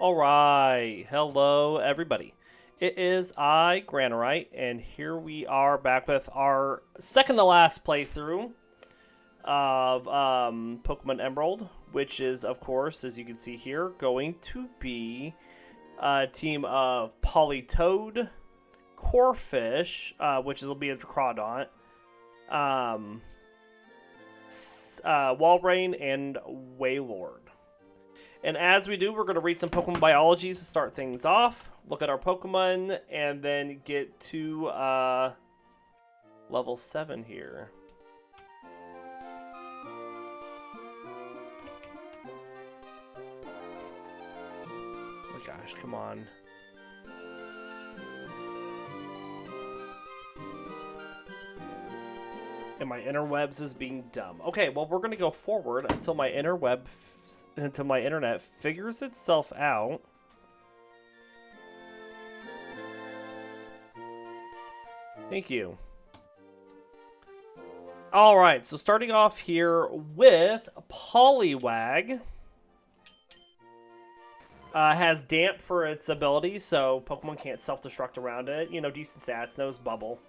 Alright, hello everybody. It is I, Granorite, and here we are back with our second to last playthrough of Pokemon Emerald, which is, of course, as you can see here, going to be a team of Politoed, Corphish, which will be a Crawdaunt, Walrein, and Wailord. And as we do, we're going to read some Pokemon biologies to start things off, look at our Pokemon, and then get to level 7 here. Oh my gosh, come on. And my interwebs is being dumb. Okay, well, we're going to go forward until my until my internet figures itself out. Thank you. Alright, so starting off here with Poliwag. Has damp for its ability, so Pokemon can't self-destruct around it. You know, decent stats, knows Bubble.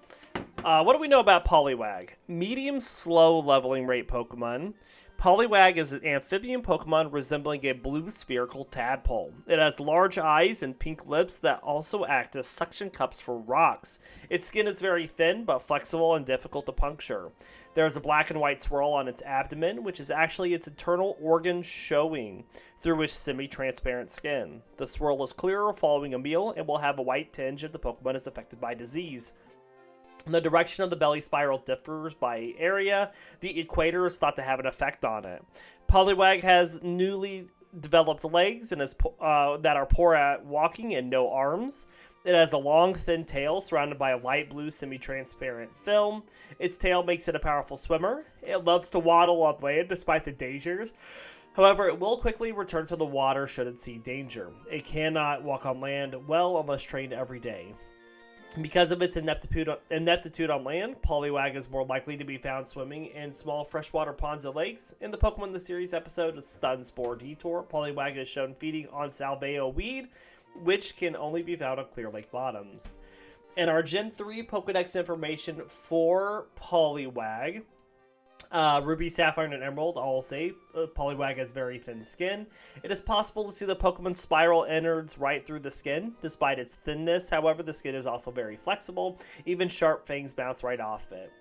What do we know about Poliwag? Medium slow leveling rate Pokemon. Poliwag is an amphibian Pokemon resembling a blue spherical tadpole. It has large eyes and pink lips that also act as suction cups for rocks. Its skin is very thin but flexible and difficult to puncture. There is a black and white swirl on its abdomen, which is actually its internal organ showing through its semi-transparent skin. The swirl is clearer following a meal and will have a white tinge if the Pokemon is affected by disease. The direction of the belly spiral differs by area. The equator is thought to have an effect on it. Poliwag has newly developed legs and that are poor at walking and no arms. It has a long, thin tail surrounded by a light blue semi-transparent film. Its tail makes it a powerful swimmer. It loves to waddle on land despite the dangers. However, it will quickly return to the water should it see danger. It cannot walk on land well unless trained every day. Because of its ineptitude on land, Poliwag is more likely to be found swimming in small freshwater ponds and lakes. In the Pokemon in the Series episode of Stun Spore Detour, Poliwag is shown feeding on Salveo weed, which can only be found on clear lake bottoms. And our Gen 3 Pokedex information for Poliwag. Ruby, Sapphire, and Emerald all say Poliwag has very thin skin. It is possible to see the Pokemon spiral innards right through the skin, despite its thinness. However, the skin is also very flexible. Even sharp fangs bounce right off it.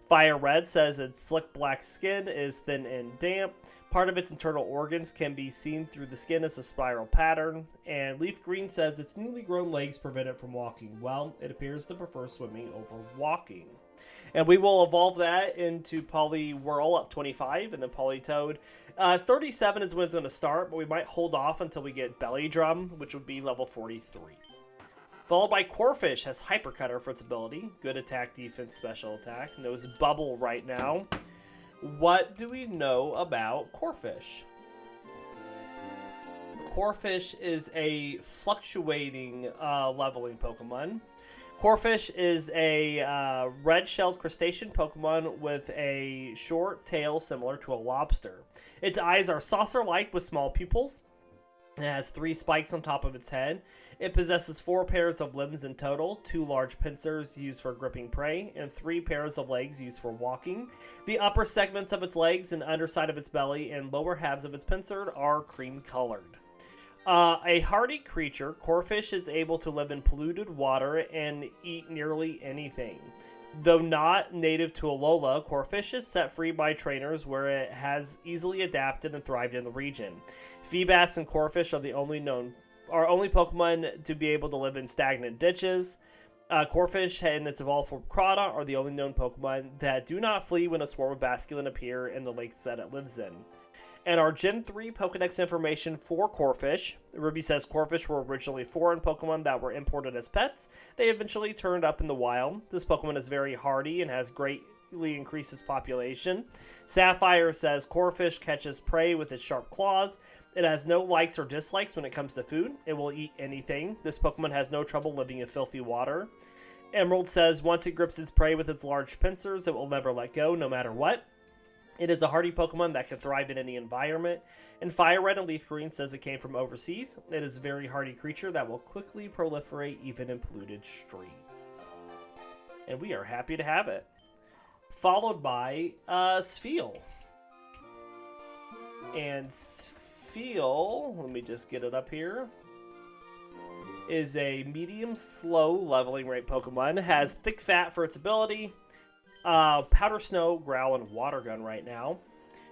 Fire Red says its slick black skin is thin and damp. Part of its internal organs can be seen through the skin as a spiral pattern. And Leaf Green says its newly grown legs prevent it from walking well. It appears to prefer swimming over walking. And we will evolve that into Poliwhirl up 25, and then Politoed. 37 is when it's going to start, but we might hold off until we get Belly Drum, which would be level 43. Followed by Corphish, has Hyper Cutter for its ability. Good attack, defense, special attack. Knows Bubble right now. What do we know about Corphish? Corphish is a fluctuating leveling Pokemon. Corphish is a red-shelled crustacean Pokemon with a short tail similar to a lobster. Its eyes are saucer-like with small pupils. It has 3 spikes on top of its head. It possesses 4 pairs of limbs in total, 2 large pincers used for gripping prey, and 3 pairs of legs used for walking. The upper segments of its legs and underside of its belly and lower halves of its pincer are cream-colored. A hardy creature, Corphish is able to live in polluted water and eat nearly anything. Though not native to Alola, Corphish is set free by trainers where it has easily adapted and thrived in the region. Feebas and Corphish are the only Pokemon to be able to live in stagnant ditches. Corphish and its evolved form Crawdaunt are the only known Pokemon that do not flee when a swarm of Basculin appear in the lakes that it lives in. And our Gen 3 Pokedex information for Corphish. Ruby says Corphish were originally foreign Pokemon that were imported as pets. They eventually turned up in the wild. This Pokemon is very hardy and has greatly increased its population. Sapphire says Corphish catches prey with its sharp claws. It has no likes or dislikes when it comes to food. It will eat anything. This Pokemon has no trouble living in filthy water. Emerald says once it grips its prey with its large pincers, it will never let go, no matter what. It is a hardy Pokemon that can thrive in any environment. And Fire Red and Leaf Green says it came from overseas. It is a very hardy creature that will quickly proliferate even in polluted streams. And we are happy to have it. Followed by Spheal. And Spheal, let me just get it up here, is a medium slow leveling rate Pokemon. Has thick fat for its ability. Powder Snow, Growl, and Water Gun right now.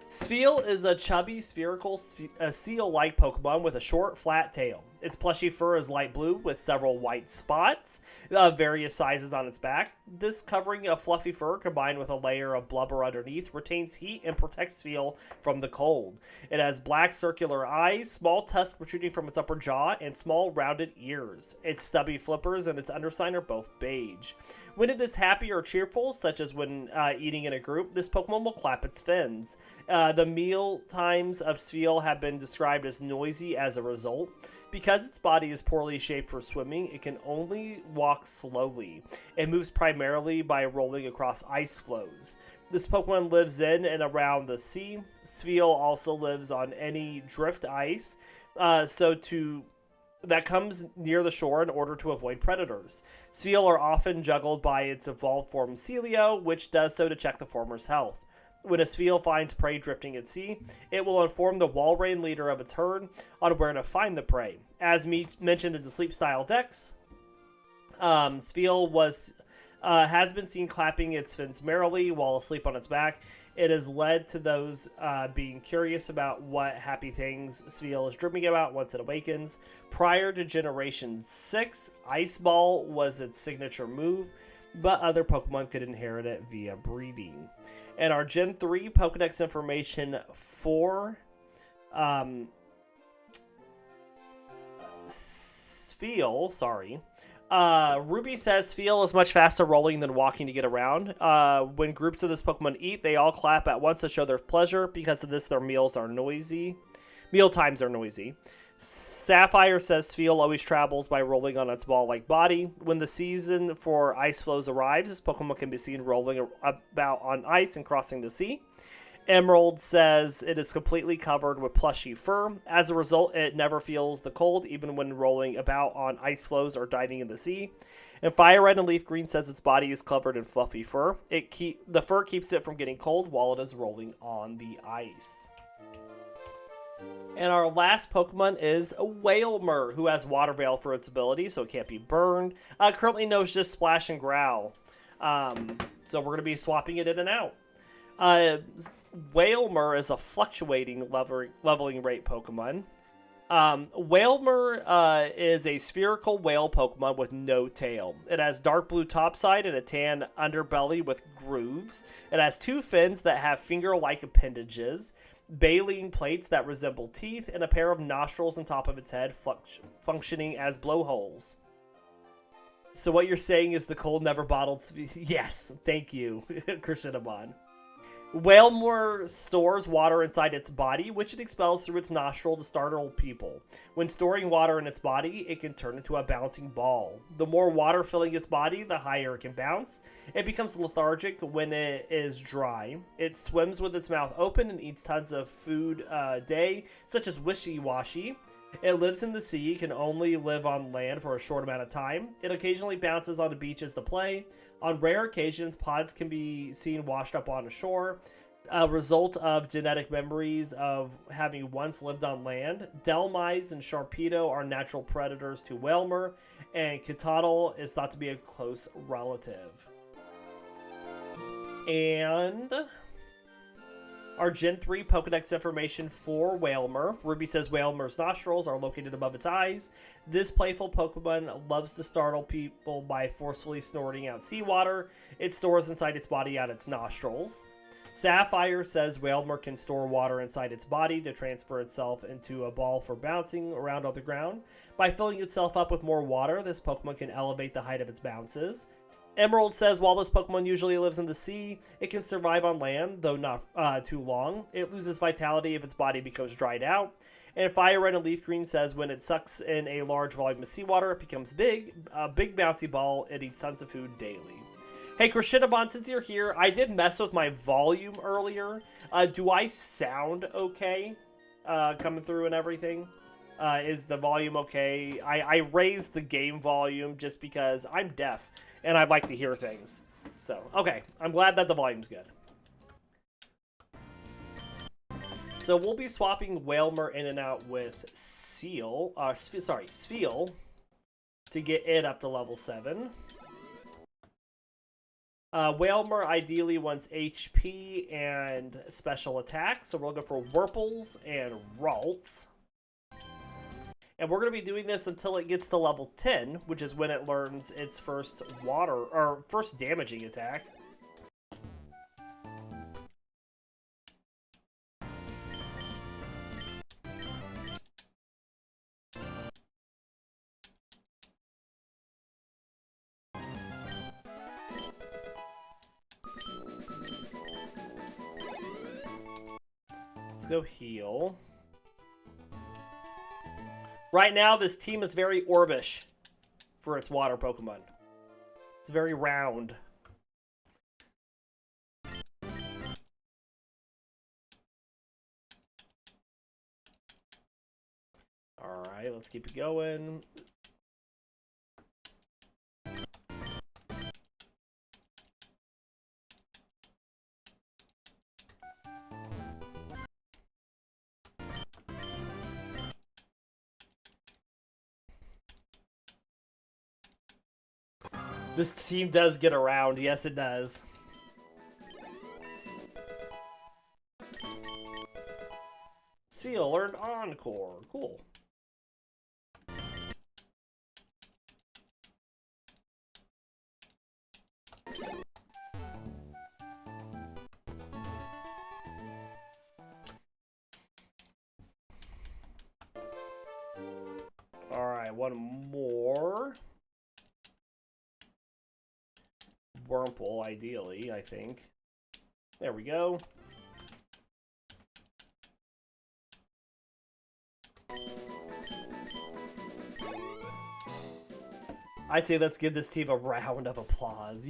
Spheal is a chubby, spherical, seal-like Pokemon with a short, flat tail. Its plushy fur is light blue with several white spots of various sizes on its back. This covering of fluffy fur combined with a layer of blubber underneath retains heat and protects Spheal from the cold. It has black circular eyes, small tusks protruding from its upper jaw, and small rounded ears. Its stubby flippers and its underside are both beige. When it is happy or cheerful, such as when eating in a group, this Pokemon will clap its fins. The meal times of Spheal have been described as noisy as a result. Because its body is poorly shaped for swimming, it can only walk slowly. It moves primarily by rolling across ice floes. This Pokemon lives in and around the sea. Spheal also lives on any drift ice, that comes near the shore in order to avoid predators. Spheal are often juggled by its evolved form Celio, which does so to check the former's health. When a Spheal finds prey drifting at sea, it will inform the Walrein leader of its herd on where to find the prey. As mentioned in the Sleep Style decks, Spheal has been seen clapping its fins merrily while asleep on its back. It has led to those being curious about what happy things Spheal is dreaming about once it awakens. Prior to Generation 6, Ice Ball was its signature move, but other Pokemon could inherit it via breeding. And our Gen 3 Pokedex information for Spheal, Ruby says Spheal is much faster rolling than walking to get around. When groups of this Pokemon eat, they all clap at once to show their pleasure. Because of this, their meal times are noisy. Sapphire says Spheal always travels by rolling on its ball-like body. When the season for ice flows arrives, this Pokemon can be seen rolling about on ice and crossing the sea. Emerald says it is completely covered with plushy fur. As a result, it never feels the cold, even when rolling about on ice floes or diving in the sea. And Fire Red and Leaf Green says its body is covered in fluffy fur. The fur keeps it from getting cold while it is rolling on the ice. And our last Pokemon is Wailmer, who has Water Veil for its ability, so it can't be burned. Currently knows just Splash and Growl. So we're going to be swapping it in and out. Wailmer is a fluctuating leveling rate Pokemon. Wailmer is a spherical whale Pokemon with no tail. It has dark blue topside and a tan underbelly with grooves. It has two fins that have finger-like appendages, baleen plates that resemble teeth, and a pair of nostrils on top of its head functioning as blowholes. So what you're saying is the cold never bottled... Yes, thank you, Krishnamon. Wailmer stores water inside its body, which it expels through its nostril to startle people. When storing water in its body, it can turn into a bouncing ball. The more water filling its body, the higher it can bounce. It becomes lethargic when it is dry. It swims with its mouth open and eats tons of food a day, such as wishy-washy. It lives in the sea, can only live on land for a short amount of time. It occasionally bounces onto beaches to play. On rare occasions, pods can be seen washed up on the shore, a result of genetic memories of having once lived on land. Delmise and Sharpedo are natural predators to Wailmer, and Kitadal is thought to be a close relative. And our Gen 3 Pokedex information for Wailmer. Ruby says Wailmer's nostrils are located above its eyes. This playful Pokemon loves to startle people by forcefully snorting out seawater. It stores inside its body at its nostrils. Sapphire says Wailmer can store water inside its body to transfer itself into a ball for bouncing around on the ground. By filling itself up with more water, this Pokemon can elevate the height of its bounces. Emerald says while this Pokemon usually lives in the sea, it can survive on land, though not too long. It loses vitality if its body becomes dried out. And Fire Red and Leaf Green says when it sucks in a large volume of seawater, it becomes big, a big bouncy ball. It eats tons of food daily. Hey, Krishinabon, since you're here, I did mess with my volume earlier. Do I sound okay coming through and everything? Is the volume okay? I raised the game volume just because I'm deaf and I'd like to hear things. So, okay. I'm glad that the volume's good. So we'll be swapping Wailmer in and out with Spheal to get it up to level 7. Wailmer ideally wants HP and special attack, so we're looking for Wurples and Ralts. And we're going to be doing this until it gets to level 10, which is when it learns its first first damaging attack. Let's go heal. Right now, this team is very Orbish for its water Pokemon. It's very round. Alright, let's keep it going. This team does get around. Yes, it does. Spheal learned Encore. Cool. Alright, one more. Wurmple, ideally, I think. There we go. I'd say let's give this team a round of applause.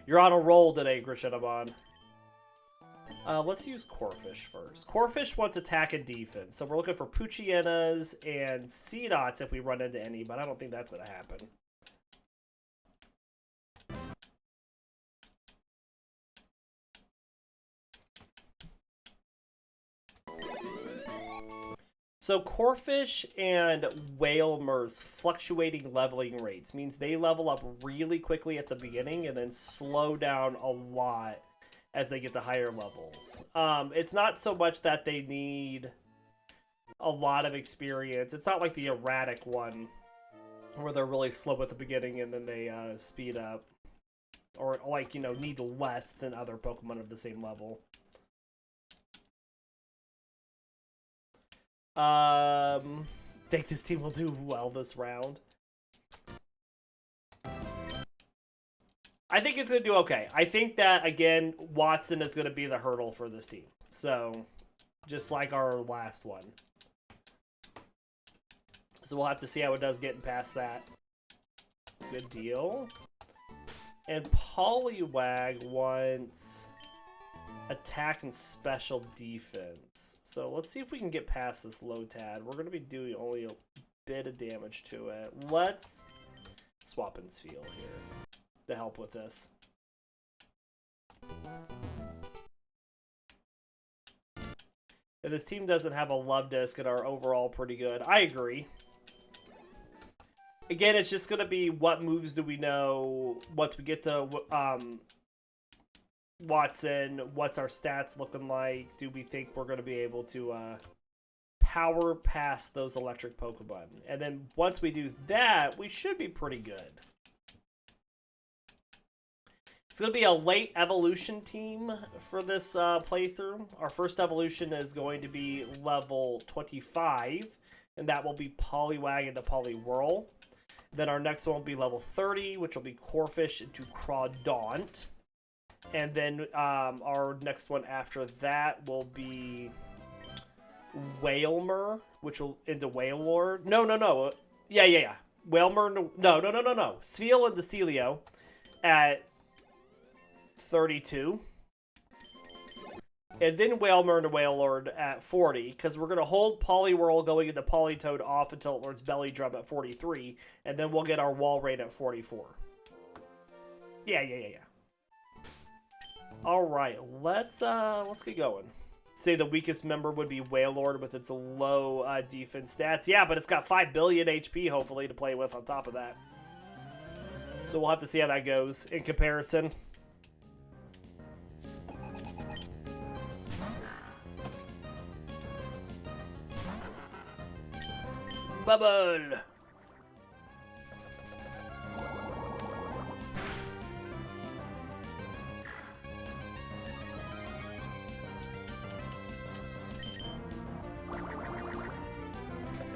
You're on a roll today, Krishinabon. Let's use Corphish first. Corphish wants attack and defense, so we're looking for Poochyenas and Seedots if we run into any, but I don't think that's going to happen. So Corphish and Wailmer's fluctuating leveling rates means they level up really quickly at the beginning and then slow down a lot as they get to higher levels. It's not so much that they need a lot of experience. It's not like the erratic one where they're really slow at the beginning and then they speed up. Or, like, you know, need less than other Pokemon of the same level. Think this team will do well this round. I think it's going to do okay. I think that, again, Watson is going to be the hurdle for this team. So, just like our last one. So we'll have to see how it does getting past that. Good deal. And Poliwag wants attack and special defense. So let's see if we can get past this Lotad. We're going to be doing only a bit of damage to it. Let's swap in Spheal here to help with this. If this team doesn't have a Love Disc and are overall pretty good, I agree. Again, it's just going to be what moves do we know once we get to Watson. What's our stats looking like? Do we think we're going to be able to power past those electric Pokemon? And then once we do that, we should be pretty good. It's going to be a late evolution team for this playthrough. Our first evolution is going to be level 25, and that will be Poliwag into Poliwhirl. Then our next one will be level 30, which will be Corphish into Crawdaunt. And then our next one after that will be Wailmer, which will into Wailord. No. Yeah. Wailmer, no. Spheal into Celio at 32. And then Wailmer and Wailord at 40, because we're going to hold Poliwhirl going into Politoed off until it learns Belly Drum at 43, and then we'll get our Walrein at 44. Yeah. All right, let's get going. Say the weakest member would be Wailord with its low defense stats. Yeah, but it's got 5 billion HP, hopefully, to play with on top of that. So we'll have to see how that goes in comparison. Bubble!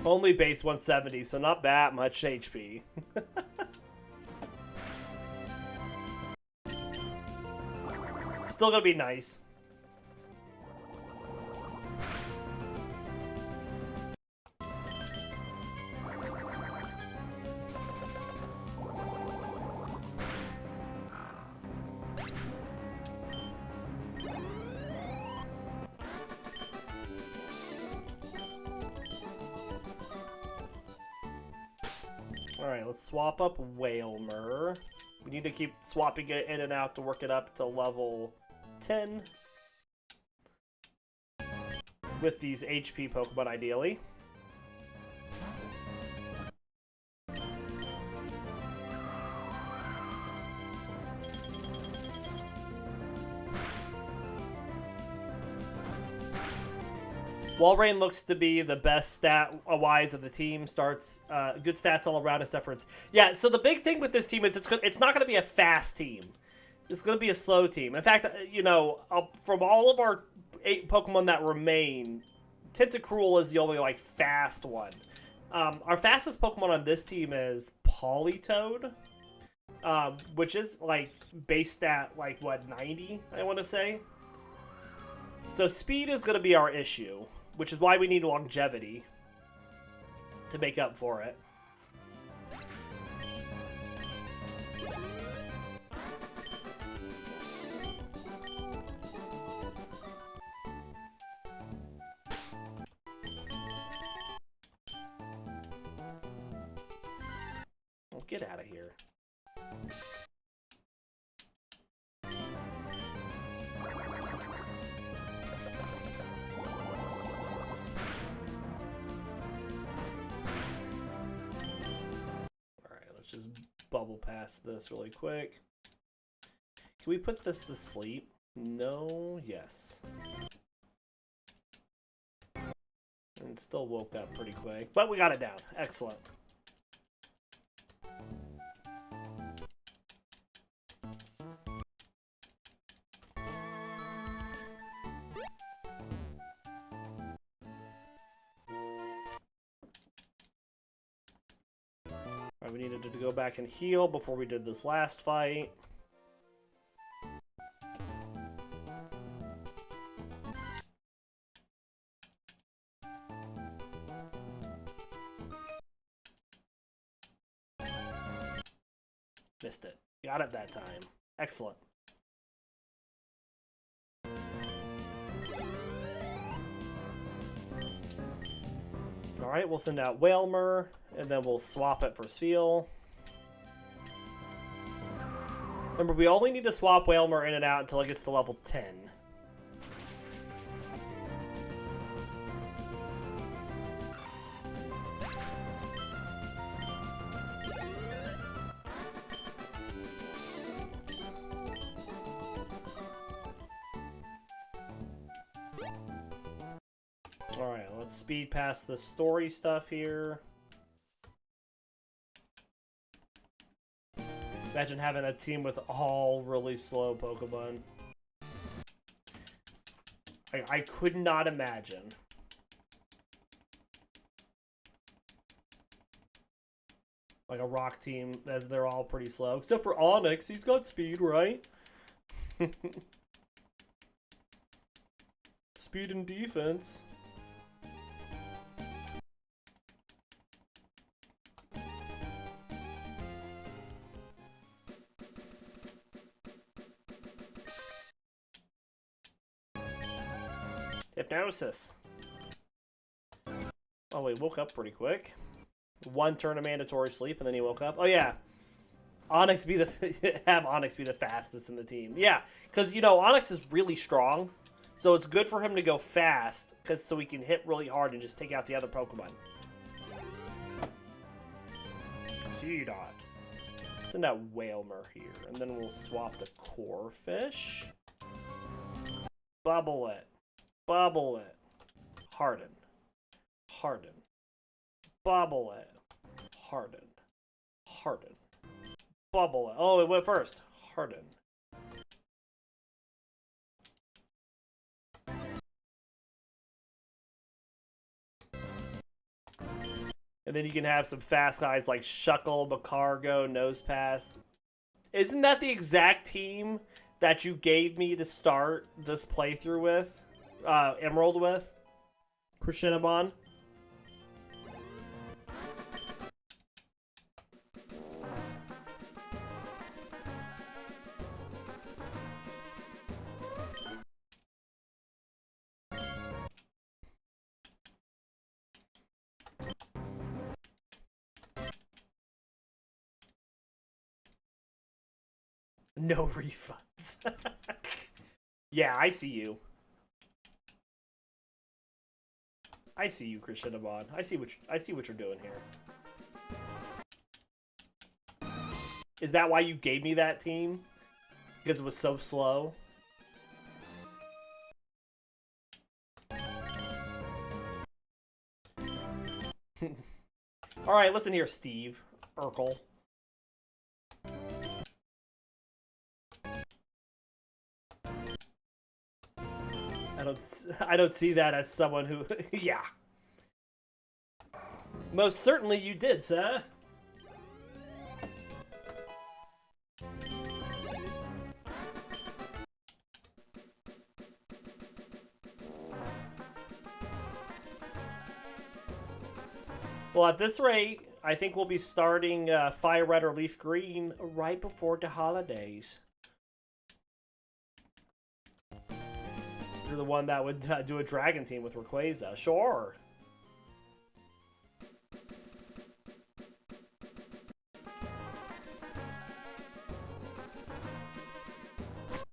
Only base 170, so not that much HP. Still gonna be nice. Alright, let's swap up Wailmer. We need to keep swapping it in and out to work it up to level 10. With these HP Pokemon, ideally. Walrein looks to be the best stat-wise of the team. Starts good stats all around except for its... Yeah, so the big thing with this team is it's not going to be a fast team. It's going to be a slow team. In fact, you know, from all of our 8 Pokemon that remain, Tentacruel is the only, like, fast one. Our fastest Pokemon on this team is Politoed, which is, like, base stat, like, what, 90, I want to say? So speed is going to be our issue, which is why we need longevity to make up for it. Oh, get out of here. Just bubble past this really quick. Can we put this to sleep? No, yes. And still woke up pretty quick, but we got it down. Excellent. We needed to go back and heal before we did this last fight. Missed it. Got it that time. Excellent. Alright, we'll send out Wailmer, and then we'll swap it for Spheal. Remember, we only need to swap Wailmer in and out until it gets to level 10. Alright, let's speed past the story stuff here. Imagine having a team with all really slow Pokemon. I could not imagine. Like a rock team, as they're all pretty slow. Except for Onyx, he's got speed, right? Speed and defense. Hypnosis. Oh, he woke up pretty quick. 1 turn of mandatory sleep, and then he woke up. Oh, yeah. Onyx be the have Onyx be the fastest in the team. Yeah, because, you know, Onyx is really strong. So it's good for him to go fast, so he can hit really hard and just take out the other Pokemon. Seedot. Send out Wailmer here, and then we'll swap to Corphish. Bubble it. Bubble it. Harden. Harden. Bubble it. Harden. Harden. Bubble it. Oh, it went first. Harden. And then you can have some fast guys like Shuckle, Macargo, Nosepass. Isn't that the exact team that you gave me to start this playthrough with? Emerald with? Crescentimon? No refunds. Yeah, I see you. I see you, Crescentimon. I see what you're doing here. Is that why you gave me that team? Because it was so slow? Alright, listen here, Steve. Urkel. I don't see that as someone who... yeah. Most certainly you did, sir. Well, at this rate, I think we'll be starting Fire Red or Leaf Green right before the holidays. You're the one that would do a Dragon team with Rayquaza. Sure.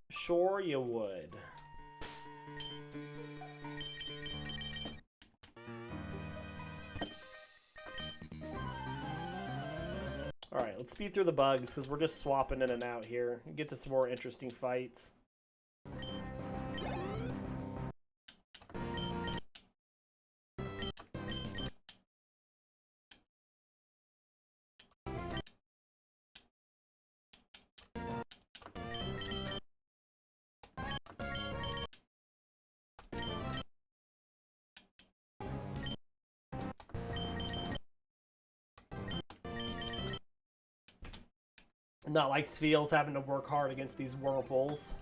Sure you would. Alright, let's speed through the bugs, because we're just swapping in and out here. Get to some more interesting fights. Not like Spheal's having to work hard against these whirlpools.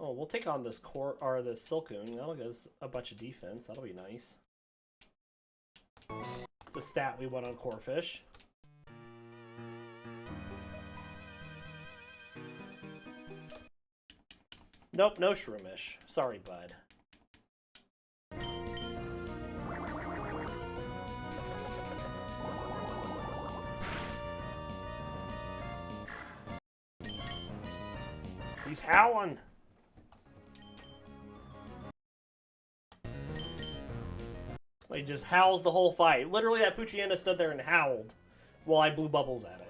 Oh, we'll take on this this Silcoon. That'll give us a bunch of defense. That'll be nice. It's a stat we want on Corphish. Nope, no Shroomish. Sorry, bud. He's howling! He just howls the whole fight. Literally, that Poochyena stood there and howled while I blew bubbles at it.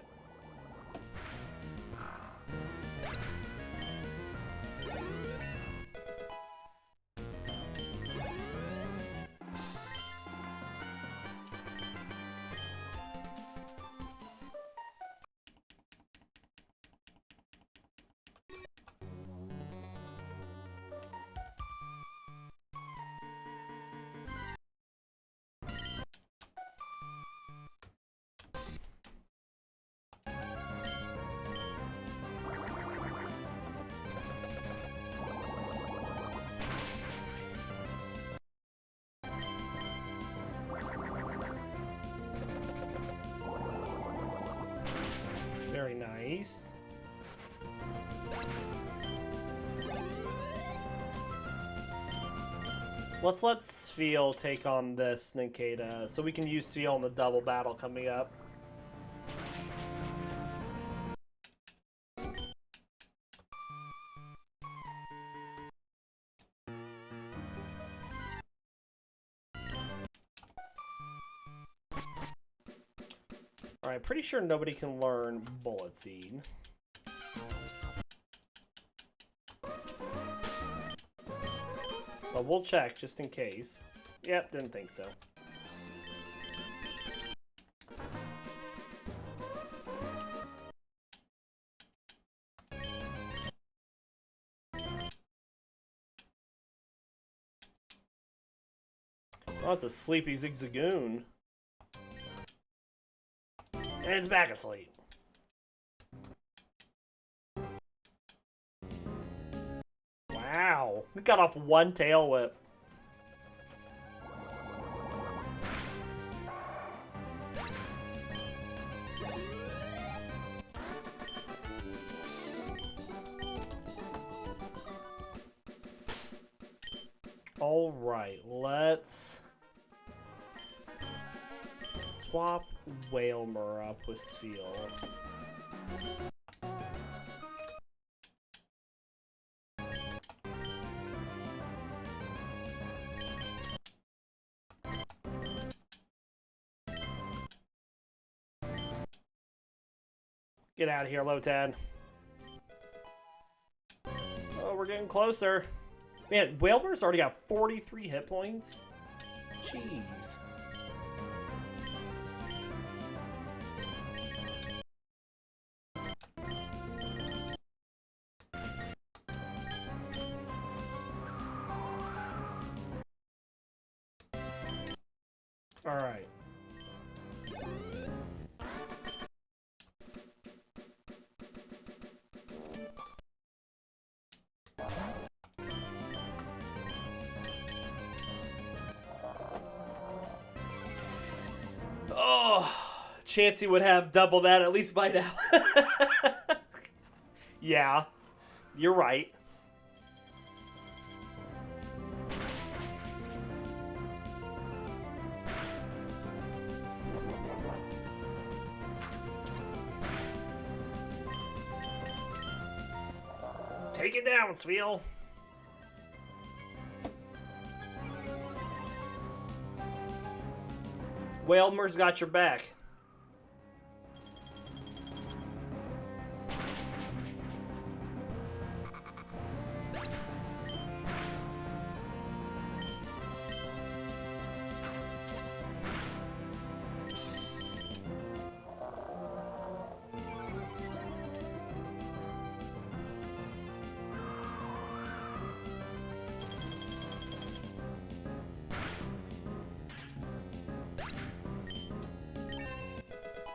Nice. Let's let Spheal take on this Nincada, so we can use Spheal in the double battle coming up. Alright, pretty sure nobody can learn Bullet Seed. But we'll check just in case. Yep, didn't think so. Oh, it's a sleepy Zigzagoon. And it's back asleep. Wow. We got off one tail whip. Alright, let's swap Wailmer up with Spheal. Get out of here, Lotad. Oh, we're getting closer. Man, Wailmer's already got 43 hit points. Jeez. All right. Oh, Chansey would have double that at least by now. Yeah, you're right. Take it down, Spheal. Wailmer's got your back.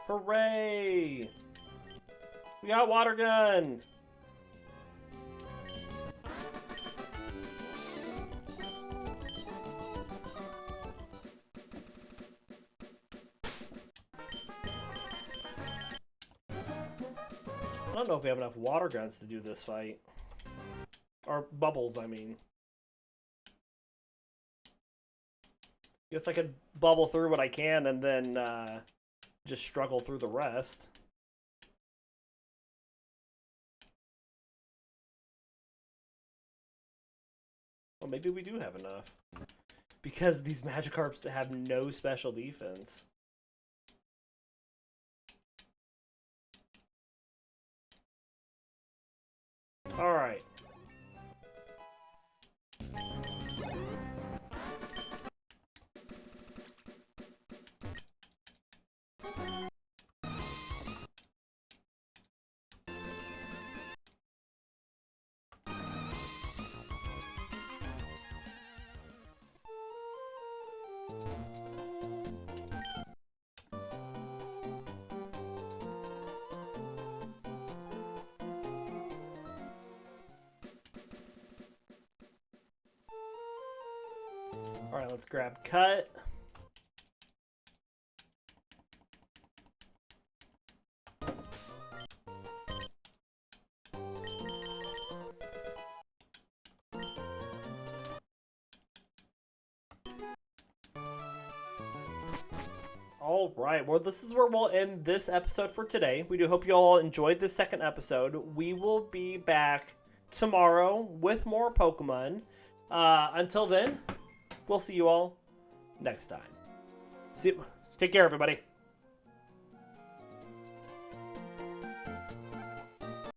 Hooray! We got water gun! I don't know if we have enough water guns to do this fight. Or bubbles, I mean. Guess I could bubble through what I can and then just struggle through the rest. Well, maybe we do have enough. Because these Magikarps have no special defense. Alright. Alright, let's grab Cut. All right. Well, this is where we'll end this episode for today. We do hope you all enjoyed this second episode. We will be back tomorrow with more Pokemon. Until then, we'll see you all next time. Take care, everybody.